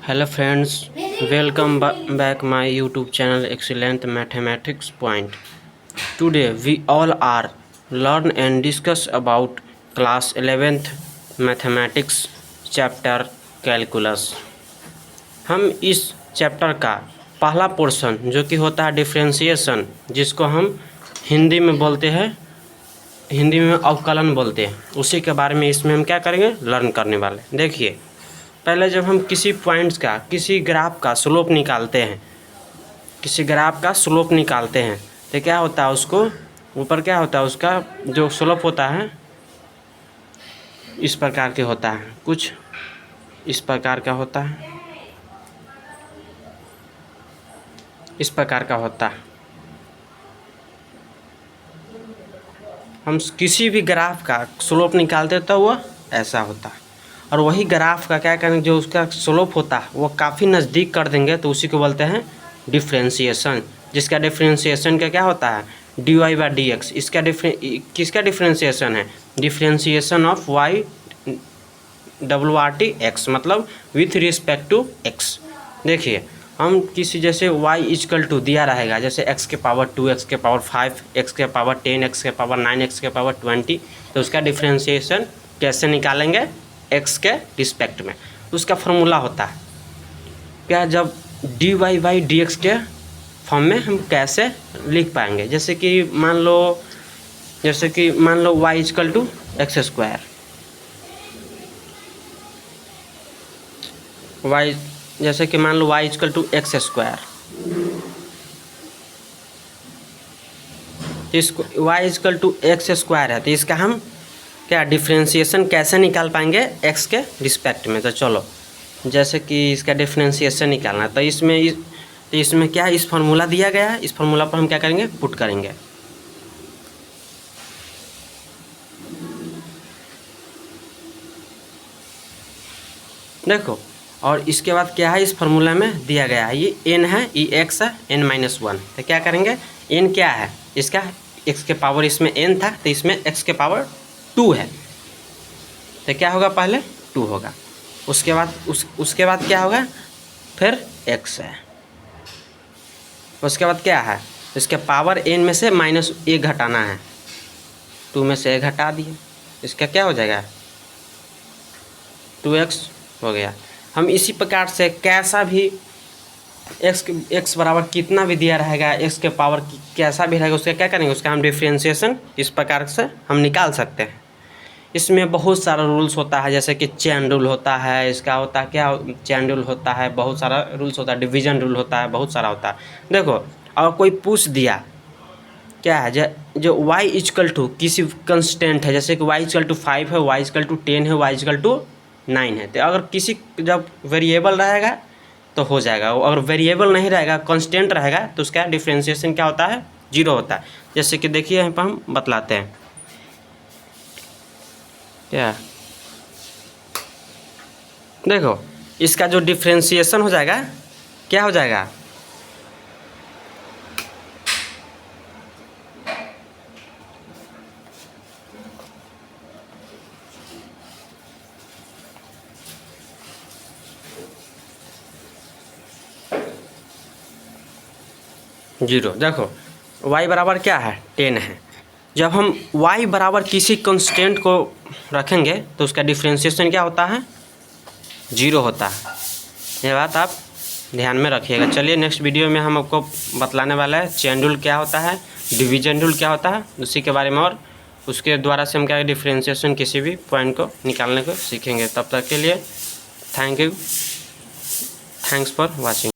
Hello friends, welcome back my YouTube channel Excellent Mathematics Point. Today we all are learn and discuss about class 11th Mathematics chapter Calculus. हम इस chapter का पहला portion जो कि होता है differentiation, जिसको हम हिंदी में बोलते हैं, हिंदी में अवकलन बोलते हैं, उसी के बारे में इसमें हम क्या करेंगे, लर्न करने वाले। देखिए, पहले जब हम किसी पॉइंट्स का, किसी ग्राफ का स्लोप निकालते हैं, तो क्या होता है, उसको ऊपर क्या होता है, उसका जो स्लोप होता है इस प्रकार के होता है, कुछ इस प्रकार का होता है, इस प्रकार का होता है। हम किसी भी ग्राफ का स्लोप निकालते तो वह ऐसा होता है, और वही ग्राफ का क्या करेंगे, जो उसका स्लोप होता है वो काफ़ी नज़दीक कर देंगे तो उसी को बोलते हैं डिफरेंशिएशन। जिसका डिफरेंशिएशन का क्या होता है, dy बाई डी एक्स। इसका किसका डिफरेंशिएशन है, differentiation of y WRT x, मतलब विथ रिस्पेक्ट टू x। देखिए, हम किसी जैसे y इक्वल टू दिया रहेगा, जैसे x के पावर 2, x के पावर 5, x के पावर 10, x के पावर 9, x के पावर 20, तो उसका डिफरेंशिएशन कैसे निकालेंगे, x के रिस्पेक्ट में। उसका फॉर्मूला होता है क्या, जब dy बाई डी एक्स के फॉर्म में हम कैसे लिख पाएंगे। जैसे कि मान लो y equal to X square, जैसे कि मान लो y equal to X square, इसको y equal to X square है, तो इसका हम क्या डिफरेंशिएशन कैसे निकाल पाएंगे x के रिस्पेक्ट में। तो चलो, जैसे कि इसका डिफरेंशिएशन निकालना है, तो इसमें क्या इस फार्मूला दिया गया है, इस फार्मूला पर हम क्या करेंगे, पुट करेंगे। देखो, और इसके बाद क्या है, इस फार्मूला में दिया गया है, ये n है, ये x है, n-1। तो क्या करेंगे, n क्या है, इसका x के पावर इसमें n था, तो इसमें x के पावर 2 है, तो क्या होगा, पहले 2 होगा, उसके बाद क्या होगा, फिर x है, उसके बाद क्या है, इसके पावर n में से -1 घटाना है, 2 में से 1 घटा दिए, इसका क्या हो जाएगा, 2x हो गया। हम इसी प्रकार से कैसा भी x बराबर कितना भी दिया रहेगा, x के पावर कैसा भी रहेगा, उसका क्या करेंगे, उसका हम डिफरेंशिएशन इस प्रकार से हम निकाल सकते हैं। इसमें बहुत सारा रूल्स होता है, जैसे कि चेन रूल होता है, इसका होता है क्या, चेन रूल होता है, बहुत सारा रूल्स होता है, डिवीजन रूल होता है, बहुत सारा होता है। देखो, और कोई पूछ दिया क्या है, जो y इक्वल टू किसी कंस्टेंट है, जैसे कि y इक्वल टू 5 है, y इक्वल टू 10 है, y इक्वल टू 9 है, तो अगर किसी जब वेरिएबल रहेगा तो हो जाएगा, अगर वेरिएबल नहीं रहेगा, कांस्टेंट रहेगा, तो उसका डिफरेंशिएशन क्या होता है, 0 होता है। जैसे कि देखिए, यहाँ पर हम बतलाते हैं क्या, देखो, इसका जो डिफरेंशिएशन हो जाएगा, क्या हो जाएगा, जीरो। देखो, y बराबर क्या है, 10 है। जब हम y बराबर किसी कांस्टेंट को रखेंगे तो उसका डिफरेंशिएशन क्या होता है, 0 होता है। ये बात आप ध्यान में रखिएगा। चलिए, नेक्स्ट वीडियो में हम आपको बतलाने वाला है चेन रूल क्या होता है, डिवीजन रूल क्या होता है, उसी के बारे में, और उसके द्वारा से हम क्या डिफरेंशिएशन किसी भी पॉइंट को निकालने को सीखेंगे। तब तक के लिए thank you, thanks for watching.